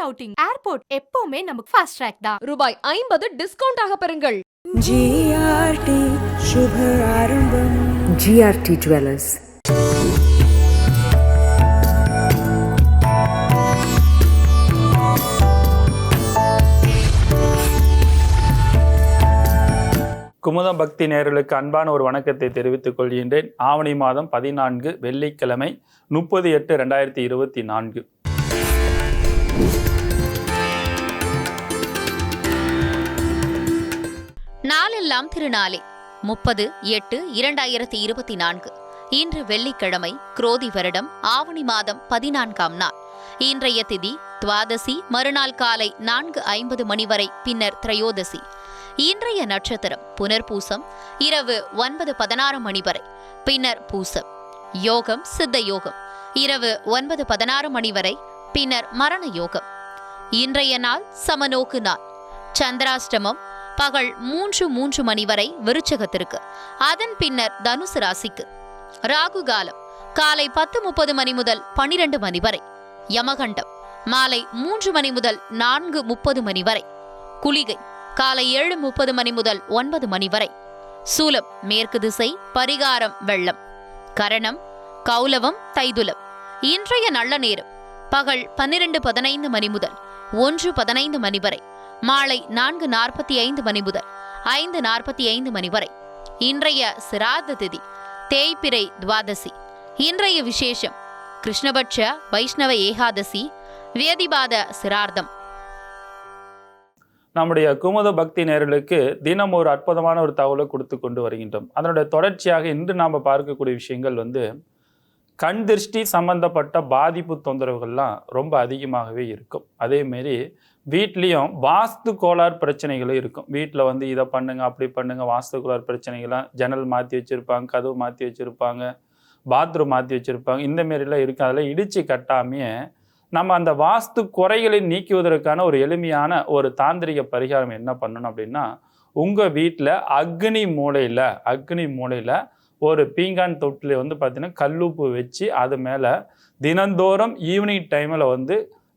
Outing, airport எப்பவுமே நமக்கு fast track தான். ரூபாய் 50 டிஸ்கவுண்ட் ஆக பெறுங்கள். ஜிஆர்டி சுப ஆரம்பம். GRT jewellers. குமுதம் பக்தி நேயர்களுக்கு அன்பான ஒரு வணக்கத்தை தெரிவித்துக் கொள்கின்றேன். ஆவணி மாதம் 14 வெள்ளிக்கிழமை 30/8/2024. நாளெல்லாம் திருநாளே 30/8/2024. இன்று வெள்ளிக்கிழமை, குரோதி வருடம் ஆவணி மாதம் 14ஆம் நாள். இன்றைய திதி துவாதசி, மறுநாள் காலை 4:50 மணி வரை, பின்னர் திரையோதசி. இன்றைய நட்சத்திரம் புனர்பூசம், இரவு 9:16 மணி வரை, பின்னர் பூசம். யோகம் சித்த யோகம், இரவு 9:16 மணி வரை, பின்னர் மரண யோகம். இன்றைய நாள் சமநோக்கு நாள். சந்திராஷ்டமம் பகல் 3:03 மணி வரை விருச்சகத்திற்கு, அதன் பின்னர் தனுசு ராசிக்கு. ராகு காலம் காலை 10:30 மணி முதல் 12 மணி வரை. யமகண்டம் மாலை 3 மணி முதல் 4:30 மணி வரை. குளிகை காலை 7:30 மணி முதல் 9 மணி வரை. சூலம் மேற்கு திசை, பரிகாரம் வெள்ளம். கரணம் கௌலவம் தைதுலம். இன்றைய நல்ல நேரம் பகல் 12:15 மணி முதல் 1:15 மணி வரை, மாலை 4:45 மணி முதல் 5:45 மணி வரை. இன்றைய சிராத திதி தேய்பிறை துவாதசி. இன்றைய விசேஷம் கிருஷ்ணபட்ச வைஷ்ணவ ஏகாதசி, வேதிபாத சிரார்த்தம். நம்முடைய குமுத பக்தி நேயர்களுக்கு தினம் ஒரு அற்புதமான ஒரு தகவலை கொடுத்து கொண்டு வருகின்றோம். அதனுடைய தொடர்ச்சியாக இன்று நாம் பார்க்கக்கூடிய விஷயங்கள் கண் திருஷ்டி சம்பந்தப்பட்ட பாதிப்பு தொந்தரவுகள்லாம் ரொம்ப அதிகமாகவே இருக்கும். அதேமாரி வீட்லேயும் வாஸ்து கோளாறு பிரச்சனைகளும் இருக்கும். வீட்டில் இதை பண்ணுங்க அப்படி பண்ணுங்க, வாஸ்து கோளாறு பிரச்சனைகள்லாம், ஜன்னல் மாற்றி வச்சுருப்பாங்க, கதவு மாற்றி வச்சுருப்பாங்க, பாத்ரூம் மாற்றி வச்சுருப்பாங்க, இந்தமாரிலாம் இருக்கும். அதெல்லாம் இடித்து கட்டாமையே நம்ம அந்த வாஸ்து குறைகளை நீக்குவதற்கான ஒரு எளிமையான ஒரு தாந்திரிக பரிகாரம் என்ன பண்ணணும் அப்படின்னா, உங்கள் வீட்டில் அக்னி மூலையில் ஒரு பீங்கான் தொட்டில் பார்த்தீங்கன்னா கல்லுப்பு வச்சு அது மேலே தினந்தோறும் ஈவினிங் டைமில்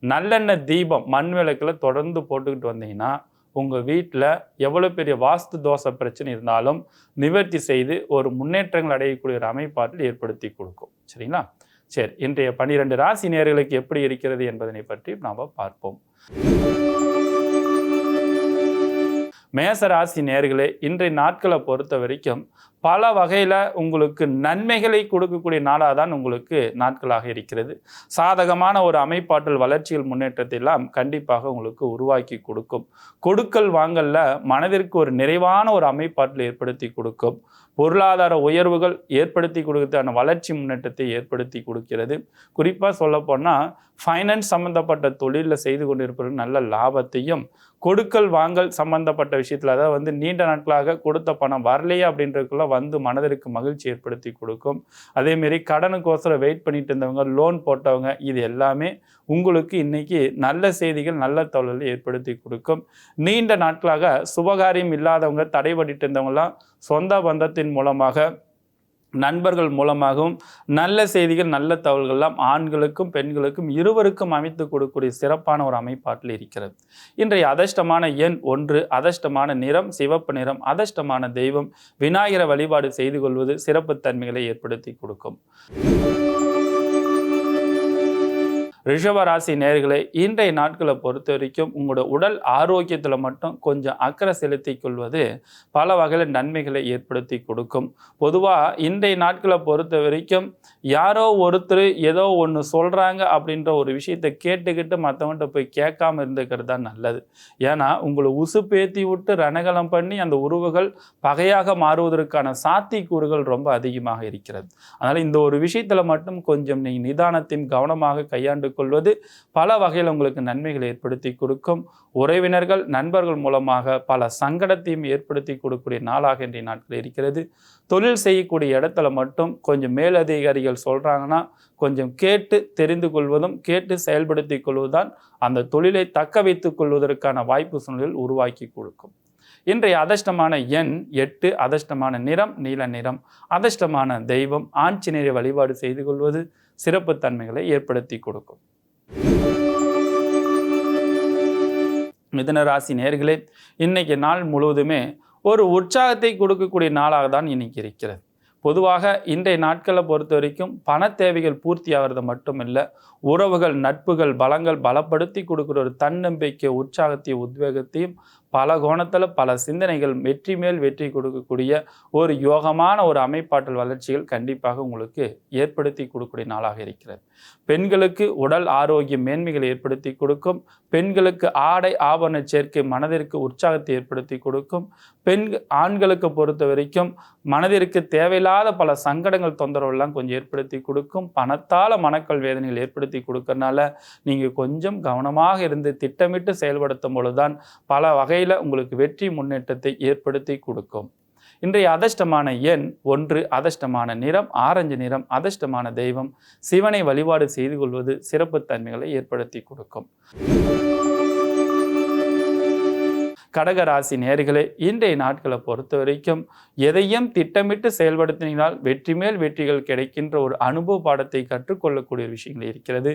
நல்லெண்ணெய் தீபம் மண் விளக்கில் தொடர்ந்து போட்டுக்கிட்டு வந்தீங்கன்னா உங்கள் வீட்டில் எவ்வளோ பெரிய வாஸ்து தோஷ பிரச்சனை இருந்தாலும் நிவர்த்தி செய்து ஒரு முன்னேற்றங்கள் அடையக்கூடிய ஒரு அமைப்பாட்டில் ஏற்படுத்தி கொடுக்கும். சரிங்களா? சரி, இன்றைய 12 ராசி நேயர்களுக்கு எப்படி இருக்கிறது என்பதனை பற்றி நாம் பார்ப்போம். மேச ராசி நேயர்களே, இன்றைய நாட்களை பொறுத்த வரைக்கும் பல வகையில் உங்களுக்கு நன்மைகளை கொடுக்கக்கூடிய நாளாக தான் உங்களுக்கு நாட்களாக இருக்கிறது. சாதகமான ஒரு அமைப்பாற்றல் வளர்ச்சிகள் முன்னேற்றத்தை எல்லாம் கண்டிப்பாக உங்களுக்கு உருவாக்கி கொடுக்கும். கொடுக்கல் வாங்கல்ல மனதிற்கு ஒரு நிறைவான ஒரு அமைப்பாற்றல் ஏற்படுத்தி கொடுக்கும். பொருளாதார உயர்வுகள் ஏற்படுத்தி கொடுக்கறதான வளர்ச்சி முன்னேற்றத்தை ஏற்படுத்தி கொடுக்கிறது. குறிப்பாக சொல்லப்போனால் ஃபைனான்ஸ் சம்மந்தப்பட்ட தொழிலில் செய்து கொண்டிருப்பவர்கள் நல்ல லாபத்தையும், கொடுக்கல் வாங்கல் சம்பந்தப்பட்ட விஷயத்தில் அதாவது நீண்ட நாட்களாக கொடுத்த பணம் வரலையே அப்படின்றதுக்குள்ள மனதிற்கு மகிழ்ச்சி ஏற்படுத்தி கொடுக்கும். அதேமாரி கடனுக்கோசரம் வெயிட் பண்ணிட்டு இருந்தவங்க, லோன் போட்டவங்க, இது எல்லாமே உங்களுக்கு இன்னைக்கு நல்ல செய்திகள் நல்ல தகவல்களை ஏற்படுத்தி கொடுக்கும். நீண்ட நாட்களாக சுபகாரியம் இல்லாதவங்க, தடைபட்டு இருந்தவங்களாம் சொந்த பந்தத்தின் மூலமாக, நண்பர்கள் மூலமாகவும் நல்ல செய்திகள் நல்ல தகவல்கள்லாம் ஆண்களுக்கும் பெண்களுக்கும் இருவருக்கும் அமைத்து கொடுக்கக்கூடிய சிறப்பான ஒரு அமைப்பாட்டில் இருக்கிறது. இன்றைய அதிர்ஷ்டமான எண் 1, அதிர்ஷ்டமான நிறம் சிவப்பு நிறம், அதிர்ஷ்டமான தெய்வம் விநாயகரை வழிபாடு செய்து கொள்வது சிறப்புத்தன்மைகளை ஏற்படுத்தி கொடுக்கும். ரிஷபராசி நேயர்களே, இன்றைய நாட்களை பொறுத்த வரைக்கும் உங்களோட உடல் ஆரோக்கியத்தில் மட்டும் கொஞ்சம் அக்கறை செலுத்தி கொள்வது பல வகையில் நன்மைகளை ஏற்படுத்தி கொடுக்கும். பொதுவாக இன்றைய நாட்களை பொறுத்த வரைக்கும் யாரோ ஒருத்தர் ஏதோ ஒன்று சொல்கிறாங்க அப்படின்ற ஒரு விஷயத்தை கேட்டுக்கிட்டு மற்றவங்கள்ட்ட போய் கேட்காம இருந்துக்கிறது தான் நல்லது. ஏன்னா உங்களை உசுப்பேத்தி விட்டு ரணகலம் பண்ணி அந்த உறவுகள் பகையாக மாறுவதற்கான சாத்தியக்கூறுகள் ரொம்ப அதிகமாக இருக்கிறது. அதனால் இந்த ஒரு விஷயத்தில் மட்டும் கொஞ்சம் நீங்கள் நிதானத்தையும் கவனமாக கையாண்டு கொள்வது பல வகையில் உங்களுக்கு நன்மைகளை ஏற்படுத்தி கொடுக்கும். உறவினர்கள் நண்பர்கள் மூலமாக பல சங்கடத்தையும் ஏற்படுத்தி கொடுக்கக்கூடிய நாளாக இன்றைய நாட்கள் இருக்கிறது. தொழில் செய்யக்கூடிய இடத்துல மட்டும் கொஞ்சம் மேலதிகாரிகள் சொல்கிறாங்கன்னா கொஞ்சம் கேட்டு தெரிந்து கொள்வதும் கேட்டு செயல்படுத்தி கொள்வதுதான் அந்த தொழிலை தக்க வைத்துக் கொள்வதற்கான வாய்ப்பு சூழ்நிலையில் உருவாக்கி கொடுக்கும். இன்றைய அதிர்ஷ்டமான எண் 8, அதிர்ஷ்டமான நிறம் நீல நிறம், அதிர்ஷ்டமான தெய்வம் ஆஞ்சநேயரை வழிபாடு செய்து கொள்வது சிறப்பு தன்மைகளை ஏற்படுத்தி கொடுக்கும். மிதுன ராசி நேயர்களே, இன்னைக்கு நாள் முழுவதுமே ஒரு உற்சாகத்தை கொடுக்கக்கூடிய நாளாக தான் இன்னைக்கு இருக்கிறது. பொதுவாக இன்றைய நாட்களை பொறுத்த வரைக்கும் பண தேவைகள் பூர்த்தி ஆகிறது மட்டும் இல்லை, உறவுகள், நட்புகள், பலங்கள் பலப்படுத்தி கொடுக்குற ஒரு தன்னம்பிக்கை, உற்சாகத்தையும் உத்வேகத்தையும் பல கோணத்தில் பல சிந்தனைகள் வெற்றி மேல் வெற்றி கொடுக்கக்கூடிய ஒரு யோகமான ஒரு அமைப்பாற்றல் வளர்ச்சிகள் கண்டிப்பாக உங்களுக்கு ஏற்படுத்தி கொடுக்கக்கூடிய நாளாக இருக்கிறது. பெண்களுக்கு உடல் ஆரோக்கிய மேன்மைகளை ஏற்படுத்தி கொடுக்கும். பெண்களுக்கு ஆடை ஆபரண சேர்க்கை மனதிற்கு உற்சாகத்தை ஏற்படுத்தி கொடுக்கும். ஆண்களுக்கு பொறுத்த வரைக்கும் மனதிற்கு தேவையில்லாத பல சங்கடங்கள், தொந்தரவுலாம் கொஞ்சம் ஏற்படுத்தி கொடுக்கும். பணத்தால் மனக்கல் வேதனைகள் ஏற்படுத்தி கொடுக்கறனால நீங்கள் கொஞ்சம் கவனமாக இருந்து திட்டமிட்டு செயல்படுத்தும் பொழுதுதான் பல வகையில் உங்களுக்கு வெற்றி முன்னேற்றத்தை ஏற்படுத்தி கொடுக்கும். இன்றைய அதிர்ஷ்டமான எண் 1, அதிர்ஷ்டமான நிறம் ஆரஞ்சு நிறம், அதிர்ஷ்டமான தெய்வம் சிவனை வழிபாடு செய்து கொள்வது சிறப்பு தன்மைகளை ஏற்படுத்தி கொடுக்கும். கடகராசி நேயர்களே, இன்றைய நாட்களை பொறுத்த வரைக்கும் எதையும் திட்டமிட்டு செயல்படுத்தினால் வெற்றி மேல் வெற்றிகள் கிடைக்கின்ற ஒரு அனுபவ பாடத்தை கற்றுக்கொள்ளக்கூடிய விஷயங்கள் இருக்கிறது.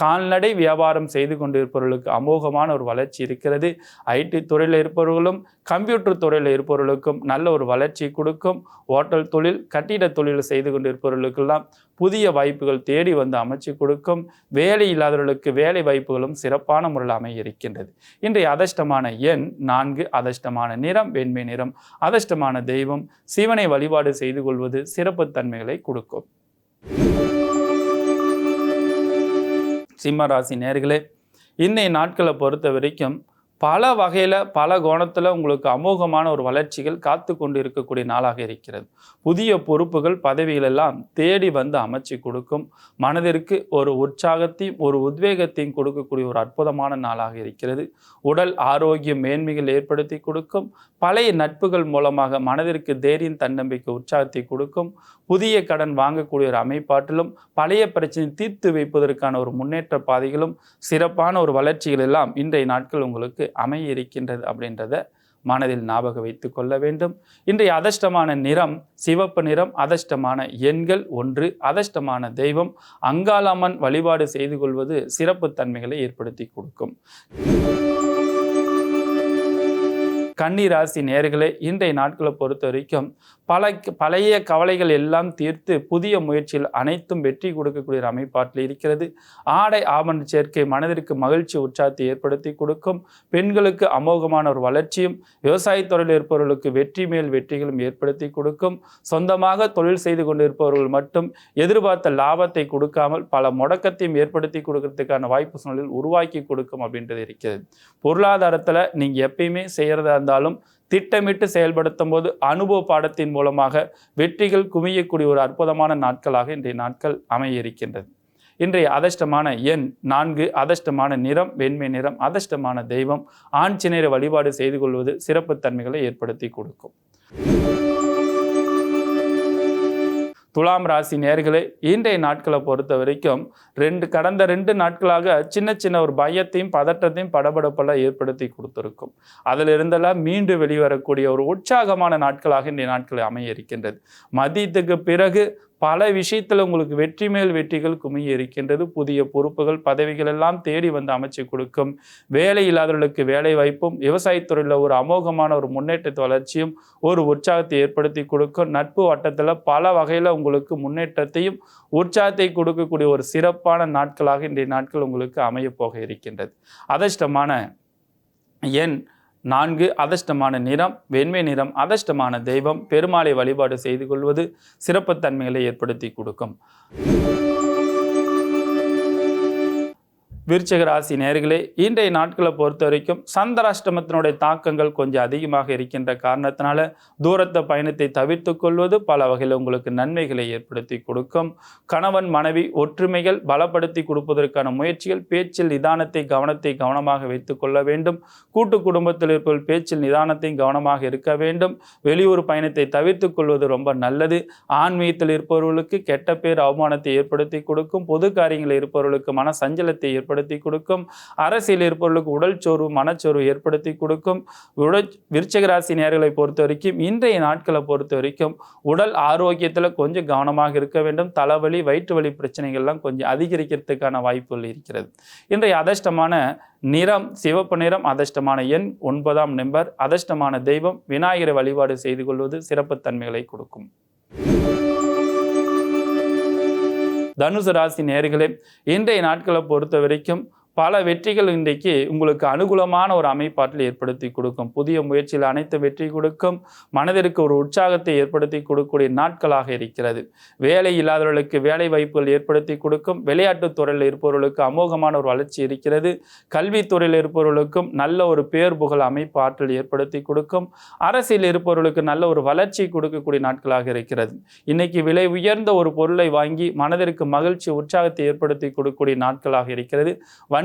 கால்நடை வியாபாரம் செய்து கொண்டிருப்பவர்களுக்கு அமோகமான ஒரு வளர்ச்சி இருக்கிறது. ஐடி துறையில் இருப்பவர்களும் கம்ப்யூட்டர் துறையில் இருப்பவர்களுக்கும் நல்ல ஒரு வளர்ச்சி கொடுக்கும். ஹோட்டல் தொழில், கட்டிட தொழில் செய்து கொண்டிருப்பவர்களுக்கெல்லாம் புதிய வாய்ப்புகள் தேடி வந்து அமைச்சு கொடுக்கும். வேலை இல்லாதவர்களுக்கு வேலை வாய்ப்புகளும் சிறப்பான முறையில் அமைய இருக்கின்றது. இன்றைய அதிர்ஷ்டமான எண் 4, அதிர்ஷ்டமான நிறம் வெண்மை நிறம், அதிர்ஷ்டமான தெய்வம் சிவனை வழிபாடு செய்து கொள்வது சிறப்பு தன்மைகளை கொடுக்கும். சிம்ம ராசி நேயர்களே, இன்னைய நாட்களை பொறுத்த வரைக்கும் பல வகையில் பல கோணத்தில் உங்களுக்கு அமோகமான ஒரு வளர்ச்சிகள் காத்து கொண்டு இருக்கக்கூடிய நாளாக இருக்கிறது. புதிய பொறுப்புகள், பதவிகள் எல்லாம் தேடி வந்து அமைச்சு கொடுக்கும். மனதிற்கு ஒரு உற்சாகத்தையும் ஒரு உத்வேகத்தையும் கொடுக்கக்கூடிய ஒரு அற்புதமான நாளாக இருக்கிறது. உடல் ஆரோக்கிய மேன்மைகள் ஏற்படுத்தி கொடுக்கும். பழைய நட்புகள் மூலமாக மனதிற்கு தைரியம், தன்னம்பிக்கை, உற்சாகத்தை கொடுக்கும். புதிய கடன் வாங்கக்கூடிய ஒரு அமைப்பாட்டிலும் பழைய பிரச்சனை தீர்த்து வைப்பதற்கான ஒரு முன்னேற்ற பாதைகளும் சிறப்பான ஒரு வளர்ச்சிகள் எல்லாம் இன்றைய நாட்கள் உங்களுக்கு அமைய இருக்கின்றது அப்படின்றத மனதில் ஞாபகம் வைத்துக் கொள்ள வேண்டும். இன்றைய அதிர்ஷ்டமான நிறம் சிவப்பு நிறம், அதிர்ஷ்டமான எண்கள் 1, அதிர்ஷ்டமான தெய்வம் அங்காளம்மன் வழிபாடு செய்து கொள்வது சிறப்பு தன்மைகளை ஏற்படுத்தி கொடுக்கும். கன்னிராசி நேயர்களே, இன்றைய நாட்களை பொறுத்த வரைக்கும் பழைய கவலைகள் எல்லாம் தீர்த்து புதிய முயற்சியில் அனைத்தும் வெற்றி கொடுக்கக்கூடிய ஒரு அமைப்பாட்டில் இருக்கிறது. ஆடை ஆபரண சேர்க்கை மனதிற்கு மகிழ்ச்சி, உற்சாகத்தை ஏற்படுத்தி கொடுக்கும். பெண்களுக்கு அமோகமான ஒரு வளர்ச்சியும், விவசாயத்துறையில் இருப்பவர்களுக்கு வெற்றி மேல் வெற்றிகளும் ஏற்படுத்தி கொடுக்கும். சொந்தமாக தொழில் செய்து கொண்டிருப்பவர்கள் மட்டும் எதிர்பார்த்த லாபத்தை கொடுக்காமல் பல முடக்கத்தையும் ஏற்படுத்தி கொடுக்கறதுக்கான வாய்ப்பு சூழலில் உருவாக்கி கொடுக்கும் அப்படின்றது இருக்கிறது. பொருளாதாரத்தில் நீங்கள் எப்பயுமே செய்கிறதா இருந்தாலும் திட்டமிட்டு செயல்படுத்தும் போது அனுபவ பாடத்தின் மூலமாக வெற்றிகள் குவியக்கூடிய ஒரு அற்புதமான நாட்களாக இன்றைய நாட்கள் அமைய இருக்கின்றது. இன்றைய அதிர்ஷ்டமான எண் 4, அதிர்ஷ்டமான நிறம் வெண்மை நிறம், அதிர்ஷ்டமான தெய்வம் ஆஞ்சநேயரை வழிபாடு செய்து கொள்வது சிறப்பு தன்மைகளை ஏற்படுத்தி கொடுக்கும். துலாம் ராசி நேயர்களே, இன்றைய நாட்களை பொறுத்த வரைக்கும் கடந்த 2 நாட்களாக சின்ன ஒரு பயத்தையும் பதற்றத்தையும் படபடப்பெல்லாம் ஏற்படுத்தி கொடுத்துருக்கும். அதில் இருந்தெல்லாம் மீண்டு வெளிவரக்கூடிய ஒரு உற்சாகமான நாட்களாக இன்றைய நாட்கள் அமைய இருக்கின்றது. மதியத்துக்கு பிறகு பல விஷயத்தில் உங்களுக்கு வெற்றி மேல் வெற்றிகள் குமிய இருக்கின்றது. புதிய பொறுப்புகள், பதவிகள் எல்லாம் தேடி வந்து அமைச்சு கொடுக்கும். வேலை இல்லாதவர்களுக்கு வேலை வாய்ப்பும், விவசாயத்துறையில் ஒரு அமோகமான ஒரு முன்னேற்றத்தை வளர்ச்சியும் ஒரு உற்சாகத்தை ஏற்படுத்தி கொடுக்கும். நட்பு வட்டத்தில் பல வகையில் உங்களுக்கு முன்னேற்றத்தையும் உற்சாகத்தை கொடுக்கக்கூடிய ஒரு சிறப்பான நாட்களாக இன்றைய நாட்கள் உங்களுக்கு அமையப்போக இருக்கின்றது. அதிர்ஷ்டமான எண் 4, அதிர்ஷ்டமான நிறம் வெண்மை நிறம், அதிர்ஷ்டமான தெய்வம் பெருமாளை வழிபாடு செய்து கொள்வது சிறப்பு தன்மைகளை ஏற்படுத்தி கொடுக்கும். விருச்சிக ராசி நேயர்களே, இன்றைய நாட்களை பொறுத்த வரைக்கும் சந்திராஷ்டமத்தினுடைய தாக்கங்கள் கொஞ்சம் அதிகமாக இருக்கின்ற காரணத்தினால தூரத்த பயணத்தை தவிர்த்து கொள்வது பல வகையில் உங்களுக்கு நன்மைகளை ஏற்படுத்தி கொடுக்கும். கணவன் மனைவி ஒற்றுமைகள் பலப்படுத்தி கொடுப்பதற்கான முயற்சிகள், பேச்சில் நிதானத்தை கவனத்தை கவனமாக வைத்து கொள்ள வேண்டும். கூட்டு குடும்பத்தில் இருப்பவர்கள் பேச்சில் நிதானத்தையும் கவனமாக இருக்க வேண்டும். வெளியூர் பயணத்தை தவிர்த்து கொள்வது ரொம்ப நல்லது. ஆன்மீகத்தில் இருப்பவர்களுக்கு கெட்ட பேர் அவமானத்தை ஏற்படுத்தி கொடுக்கும். பொது காரியங்களில் இருப்பவர்களுக்கு மன சஞ்சலத்தை ஏற்படுத்தி ஏற்படுத்தி கொடுக்கும். அரசியல் இருப்பவர்களுக்கு உடல் சோர்வு மனச்சோர்வு ஏற்படுத்தி கொடுக்கும். விருச்சிக ராசி நேயர்களை பொறுத்த வரைக்கும் இன்றைய நாட்களை பொறுத்த வரைக்கும் உடல் ஆரோக்கியத்தில் கொஞ்சம் கவனமாக இருக்க வேண்டும். தலைவலி வயிற்று வலி பிரச்சனைகள்லாம் கொஞ்சம் அதிகரிக்கிறதுக்கான வாய்ப்புகள் இருக்கிறது. இன்றைய அதிர்ஷ்டமான நிறம் சிவப்பு நிறம், அதிர்ஷ்டமான எண் 9ஆம் நம்பர், அதிர்ஷ்டமான தெய்வம் விநாயகரை வழிபாடு செய்து கொள்வது சிறப்பு தன்மைகளை கொடுக்கும். தனுசு ராசி நேயர்களே, இன்றைய நாட்களை பொறுத்த வரைக்கும் பல வெற்றிகள் இன்றைக்கு உங்களுக்கு அனுகூலமான ஒரு அமைப்பாற்றல் ஏற்படுத்தி கொடுக்கும். புதிய முயற்சியில் அனைத்து வெற்றி கொடுக்கும். மனதிற்கு ஒரு உற்சாகத்தை ஏற்படுத்தி கொடுக்கக்கூடிய நாட்களாக இருக்கிறது. வேலை இல்லாதவர்களுக்கு வேலை வாய்ப்புகள் ஏற்படுத்தி கொடுக்கும். விளையாட்டுத் துறையில் இருப்பவர்களுக்கு அமோகமான ஒரு வளர்ச்சி இருக்கிறது. கல்வித்துறையில் இருப்பவர்களுக்கும் நல்ல ஒரு பேர் புகழ் அமைப்பு ஆற்றல் ஏற்படுத்தி கொடுக்கும். அரசியல் இருப்பவர்களுக்கு நல்ல ஒரு வளர்ச்சி கொடுக்கக்கூடிய நாட்களாக இருக்கிறது. இன்னைக்கு விலை உயர்ந்த ஒரு பொருளை வாங்கி மனதிற்கு மகிழ்ச்சி உற்சாகத்தை ஏற்படுத்தி கொடுக்கக்கூடிய நாட்களாக இருக்கிறது.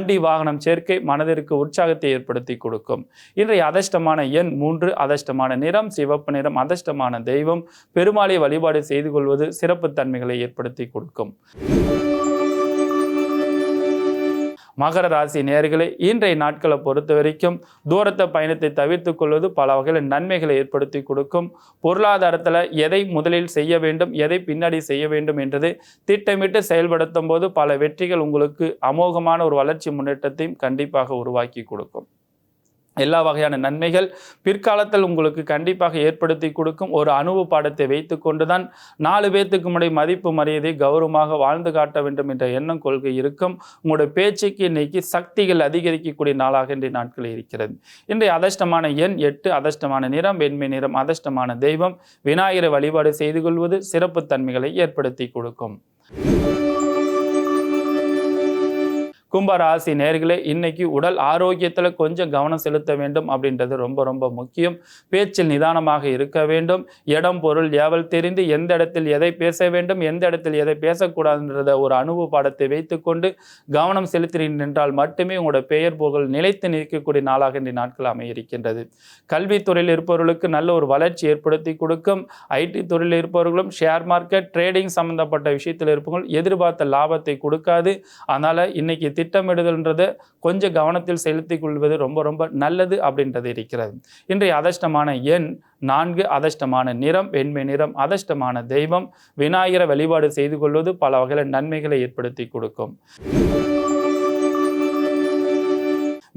வண்டி வாகனம் சேர்க்கை மனதிற்கு உற்சாகத்தை ஏற்படுத்தி கொடுக்கும். இன்றைய அதிர்ஷ்டமான எண் 3, அதிர்ஷ்டமான நிறம் சிவப்பு நிறம், அதிர்ஷ்டமான தெய்வம் பெருமாளை வழிபாடு செய்து கொள்வது சிறப்பு தன்மைகளை ஏற்படுத்தி கொடுக்கும். மகர ராசி நேயர்களே, இன்றைய நாட்களை பொறுத்த வரைக்கும் தூரத்த பயணத்தை தவிர்த்து கொள்வது பல வகையில் நன்மைகளை ஏற்படுத்தி கொடுக்கும். பொருளாதாரத்தில் எதை முதலில் செய்ய வேண்டும் எதை பின்னாடி செய்ய வேண்டும் என்றதை திட்டமிட்டு செயல்படுத்தும் போது பல வெற்றிகள் உங்களுக்கு அமோகமான ஒரு வளர்ச்சி முன்னேற்றத்தையும் கண்டிப்பாக உருவாக்கி கொடுக்கும். எல்லா வகையான நன்மைகள் பிற்காலத்தில் உங்களுக்கு கண்டிப்பாக ஏற்படுத்தி கொடுக்கும். ஒரு அனுபவ பாடத்தை வைத்து கொண்டுதான் 4 பேர்த்துக்கு முன்னாடி மதிப்பு மரியாதை கௌரவமாக வாழ்ந்து காட்ட வேண்டும் என்ற எண்ணம் கொள்கை இருக்கும். உங்களுடைய பேச்சுக்கு இன்னைக்கு சக்திகள் அதிகரிக்கக்கூடிய நாளாக இன்றைய நாட்கள் இருக்கிறது. இன்றைய அதிர்ஷ்டமான எண் 8, அதிர்ஷ்டமான நிறம் வெண்மை நிறம், அதிர்ஷ்டமான தெய்வம் விநாயகரை வழிபாடு செய்து கொள்வது சிறப்பு தன்மைகளை ஏற்படுத்தி கொடுக்கும். கும்பராசி நேயர்களே, இன்னைக்கு உடல் ஆரோக்கியத்தில் கொஞ்சம் கவனம் செலுத்த வேண்டும் அப்படின்றது ரொம்ப ரொம்ப முக்கியம். பேச்சில் நிதானமாக இருக்க வேண்டும். இடம் பொருள் ஏவல் தெரிந்து எந்த இடத்தில் எதை பேச வேண்டும் எந்த இடத்தில் எதை பேசக்கூடாதுன்றத ஒரு அனுபவ பாடத்தை வைத்துக்கொண்டு கவனம் செலுத்தினீர்கள் என்றால் மட்டுமே உங்களோட பெயர் புகழ் நிலைத்து நிற்கக்கூடிய நாளாக இந்த நாட்கள் அமைய இருக்கின்றது. கல்வித்துறையில் இருப்பவர்களுக்கு நல்ல ஒரு வளர்ச்சி ஏற்படுத்தி கொடுக்கும். ஐடி துறையில் இருப்பவர்களும் ஷேர் மார்க்கெட் ட்ரேடிங் சம்பந்தப்பட்ட விஷயத்தில் இருப்பவர்கள் எதிர்பார்த்த லாபத்தை கொடுக்காது. அதனால் இன்னைக்கு திட்டமிடுதல்ன்றதை கொஞ்சம் கவனத்தில் செலுத்திக் கொள்வது ரொம்ப ரொம்ப நல்லது அப்படின்றது இருக்கிறது. இன்றைய அதிர்ஷ்டமான எண் 4, அதிர்ஷ்டமான நிறம் வெண்மை நிறம், அதிர்ஷ்டமான தெய்வம் விநாயகரை வழிபாடு செய்து கொள்வது பல வகையில் நன்மைகளை ஏற்படுத்தி கொடுக்கும்.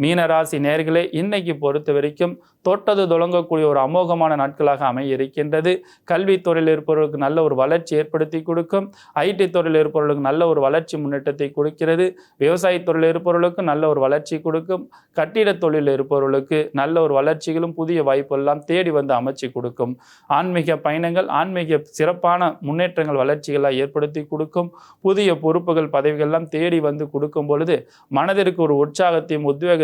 மீனராசி நேயர்களே, இன்னைக்கு பொறுத்த வரைக்கும் தொட்டது தொடங்கக்கூடிய ஒரு அமோகமான நாட்களாக அமைய இருக்கின்றது. கல்வித்துறையில் இருப்பவர்களுக்கு நல்ல ஒரு வளர்ச்சி ஏற்படுத்தி கொடுக்கும். ஐடி துறையில் இருப்பவர்களுக்கு நல்ல ஒரு வளர்ச்சி முன்னேற்றத்தை கொடுக்கிறது. விவசாயத்துறையில் இருப்பவர்களுக்கு நல்ல ஒரு வளர்ச்சி கொடுக்கும். கட்டிட தொழிலில் இருப்பவர்களுக்கு நல்ல ஒரு வளர்ச்சிகளும் புதிய வாய்ப்பெல்லாம் தேடி வந்து அமைச்சு கொடுக்கும். ஆன்மீக பயணங்கள் ஆன்மீக சிறப்பான முன்னேற்றங்கள் வளர்ச்சிகளாக ஏற்படுத்தி கொடுக்கும். புதிய பொறுப்புகள் பதவிகள்லாம் தேடி வந்து கொடுக்கும் பொழுது மனதிற்கு ஒரு உற்சாகத்தையும் உத்வேகத்தையும்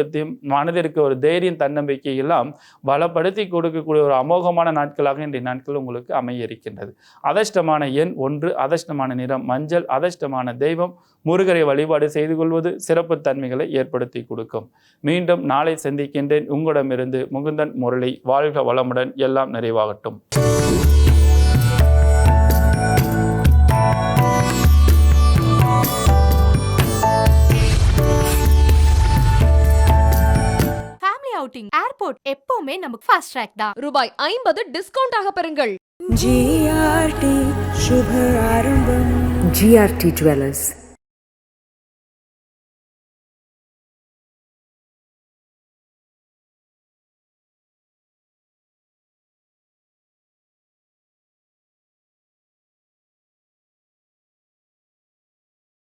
மனதிற்கு ஒரு தைரியம் தன்னம்பிக்கை எல்லாம் பலப்படுத்தி கொடுக்கக்கூடிய ஒரு அமோகமான நாட்களாக இன்றைய நாட்கள் உங்களுக்கு அமைய இருக்கின்றது. அதிர்ஷ்டமான எண் 1, அதிர்ஷ்டமான நிறம் மஞ்சள், அதிர்ஷ்டமான தெய்வம் முருகரை வழிபாடு செய்து கொள்வது சிறப்பு தன்மைகளை ஏற்படுத்தி கொடுக்கும். மீண்டும் நாளை சந்திக்கின்றேன். உங்களிடமிருந்து முகுந்தன் முரளி. வாழ்க வளமுடன், எல்லாம் நிறைவாகட்டும். ஏர்போர்ட் எப்பவுமே நமக்கு ஃபாஸ்ட் ட்ராக் தான். ரூபாய் 50 டிஸ்கவுண்ட் ஆக பெறுங்கள். GRT शुभ आरंभम GRT Jewelers.